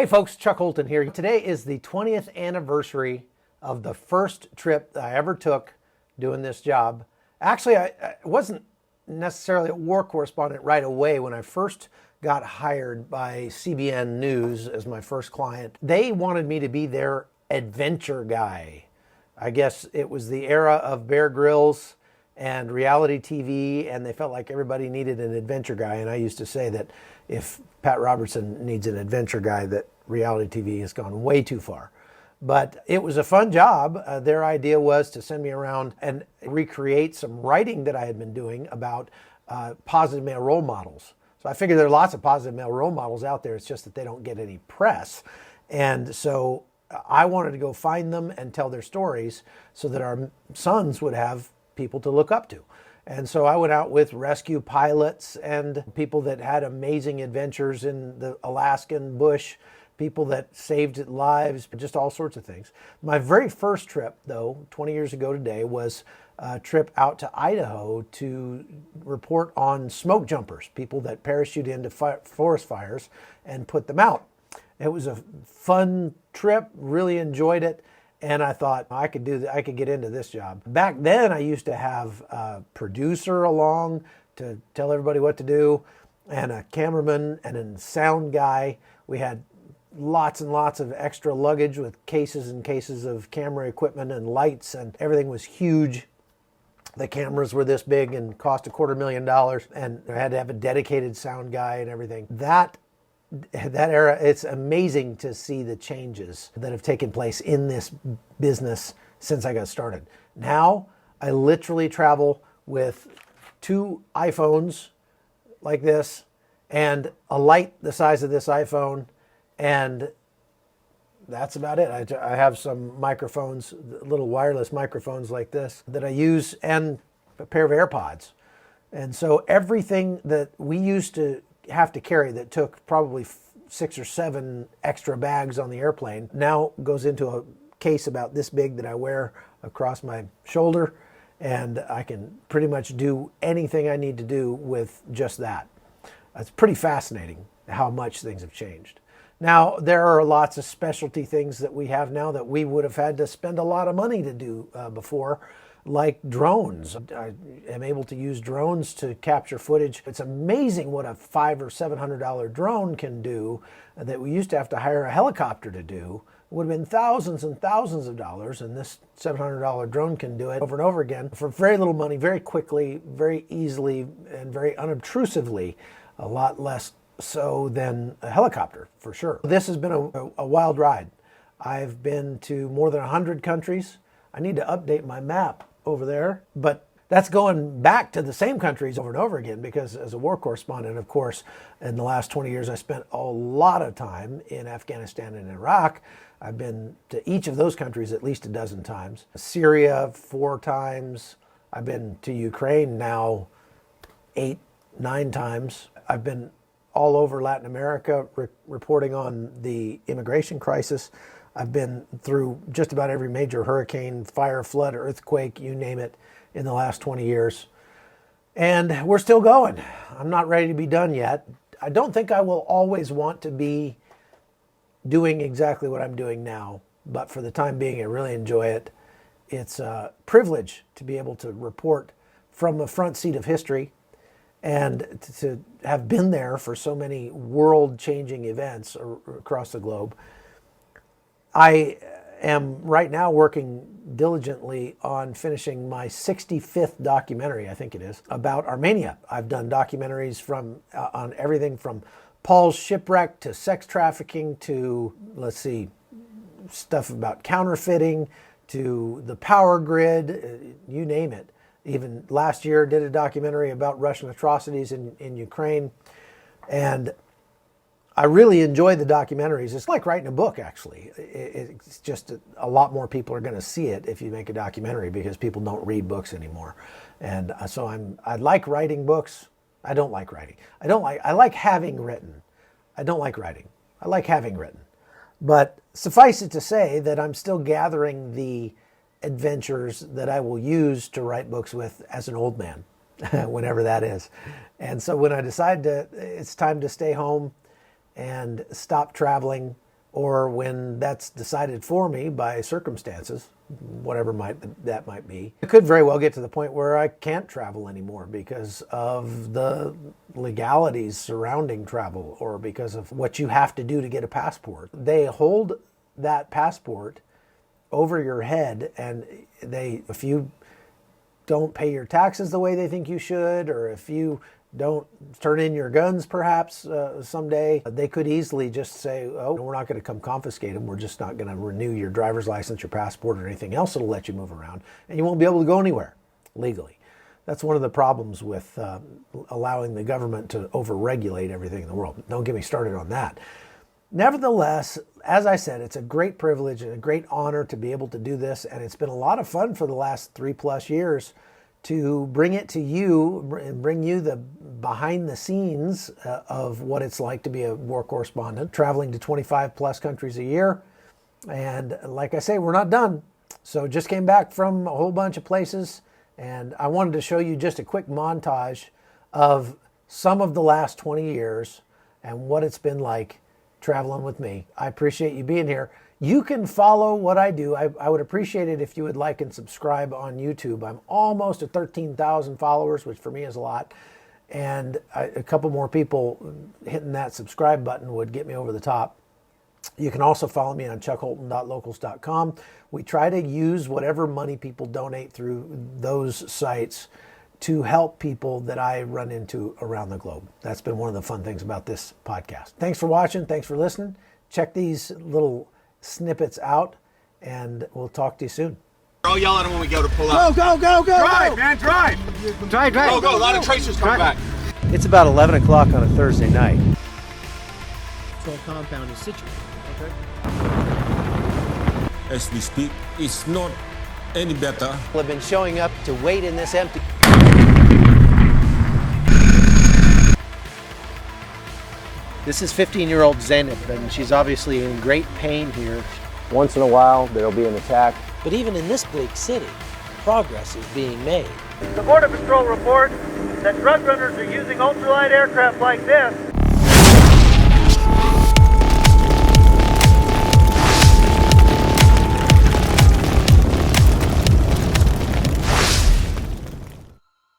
Hey folks, Chuck Holton here. Today is the 20th anniversary of the first trip that I ever took doing this job. Actually, I wasn't necessarily a war correspondent right away when I first got hired by CBN News as my first client. They wanted me to be their adventure guy. I guess it was the era of Bear Grylls and reality TV, and they felt like everybody needed an adventure guy. And I used to say that if Pat Robertson needs an adventure guy, that reality TV has gone way too far. But it was a fun job. Their idea was to send me around and recreate some writing that I had been doing about positive male role models. So I figured there are lots of positive male role models out there. It's just that they don't get any press. And so I wanted to go find them and tell their stories so that our sons would have people to look up to. And so I went out with rescue pilots and people that had amazing adventures in the Alaskan bush, people that saved lives, just all sorts of things. My very first trip, though, 20 years ago today, was a trip out to Idaho to report on smoke jumpers, people that parachute into forest fires and put them out. It was a fun trip, really enjoyed it. And I thought I could get into this job. Back then, I used to have a producer along to tell everybody what to do, and a cameraman and a sound guy. We had lots and lots of extra luggage with cases and cases of camera equipment and lights, and everything was huge. The cameras were this big and cost $250,000, and I had to have a dedicated sound guy and everything. That era, it's amazing to see the changes that have taken place in this business since I got started. Now, I literally travel with 2 iPhones like this and a light the size of this iPhone, and that's about it. I have some microphones, little wireless microphones like this that I use, and a pair of AirPods. And so everything that we used to have to carry that took probably 6 or 7 extra bags on the airplane now goes into a case about this big that I wear across my shoulder, and I can pretty much do anything I need to do with just that. It's pretty fascinating how much things have changed. Now, there are lots of specialty things that we have now that we would have had to spend a lot of money to do before, like drones. I am able to use drones to capture footage. It's amazing what a $500 or $700 drone can do that we used to have to hire a helicopter to do. It would have been thousands and thousands of dollars, and this $700 drone can do it over and over again for very little money, very quickly, very easily, and very unobtrusively, a lot less so than a helicopter, for sure. This has been a wild ride. I've been to more than 100 countries. I need to update my map over there, but that's going back to the same countries over and over again, because as a war correspondent, of course, in the last 20 years, I spent a lot of time in Afghanistan and Iraq. I've been to each of those countries at least a dozen times. Syria 4 times. I've been to Ukraine now 8, 9 times. I've been all over Latin America reporting on the immigration crisis. I've been through just about every major hurricane, fire, flood, earthquake, you name it, in the last 20 years. And we're still going. I'm not ready to be done yet. I don't think I will always want to be doing exactly what I'm doing now, but for the time being, I really enjoy it. It's a privilege to be able to report from the front seat of history and to have been there for so many world-changing events across the globe. I am right now working diligently on finishing my 65th documentary, I think it is, about Armenia. I've done documentaries on everything from Paul's shipwreck to sex trafficking to, stuff about counterfeiting to the power grid, you name it. Even last year did a documentary about Russian atrocities in Ukraine. And I really enjoy the documentaries. It's like writing a book, actually. It's just a lot more people are going to see it if you make a documentary, because people don't read books anymore. And so I like writing books. I don't like writing. I like having written. I don't like writing. I like having written. But suffice it to say that I'm still gathering the adventures that I will use to write books with as an old man, whenever that is. And so when I decide it's time to stay home and stop traveling or when that's decided for me by circumstances, whatever that might be. It could very well get to the point where I can't travel anymore because of the legalities surrounding travel or because of what you have to do to get a passport. They hold that passport over your head, and if you don't pay your taxes the way they think you should, or if you don't turn in your guns perhaps someday, they could easily just say, oh, we're not going to come confiscate them. We're just not going to renew your driver's license, your passport, or anything else that'll let you move around, and you won't be able to go anywhere legally. That's one of the problems with allowing the government to overregulate everything in the world. Don't get me started on that. Nevertheless, as I said, it's a great privilege and a great honor to be able to do this, and it's been a lot of fun for the last 3+ years to bring it to you and bring you the behind the scenes of what it's like to be a war correspondent, traveling to 25+ countries a year. And like I say, we're not done. So just came back from a whole bunch of places, and I wanted to show you just a quick montage of some of the last 20 years and what it's been like traveling with me. I appreciate you being here. You can follow what I do. I would appreciate it if you would like and subscribe on YouTube. I'm almost at 13,000 followers, which for me is a lot. And a couple more people hitting that subscribe button would get me over the top. You can also follow me on chuckholton.locals.com. We try to use whatever money people donate through those sites to help people that I run into around the globe. That's been one of the fun things about this podcast. Thanks for watching. Thanks for listening. Check these little snippets out, and we'll talk to you soon. We're all yelling at them when we go to pull up. Go, go, go, go! Drive, go. man, drive! Drive. Go, go, a lot of tracers coming back. It's about 11 o'clock on a Thursday night. Patrol compound is situated. Okay. As we speak, it's not any better. People have been showing up to wait in this empty... This is 15-year-old Zainab, and she's obviously in great pain here. Once in a while, there'll be an attack. But even in this big city, progress is being made. The Border Patrol reports that drug runners are using ultralight aircraft like this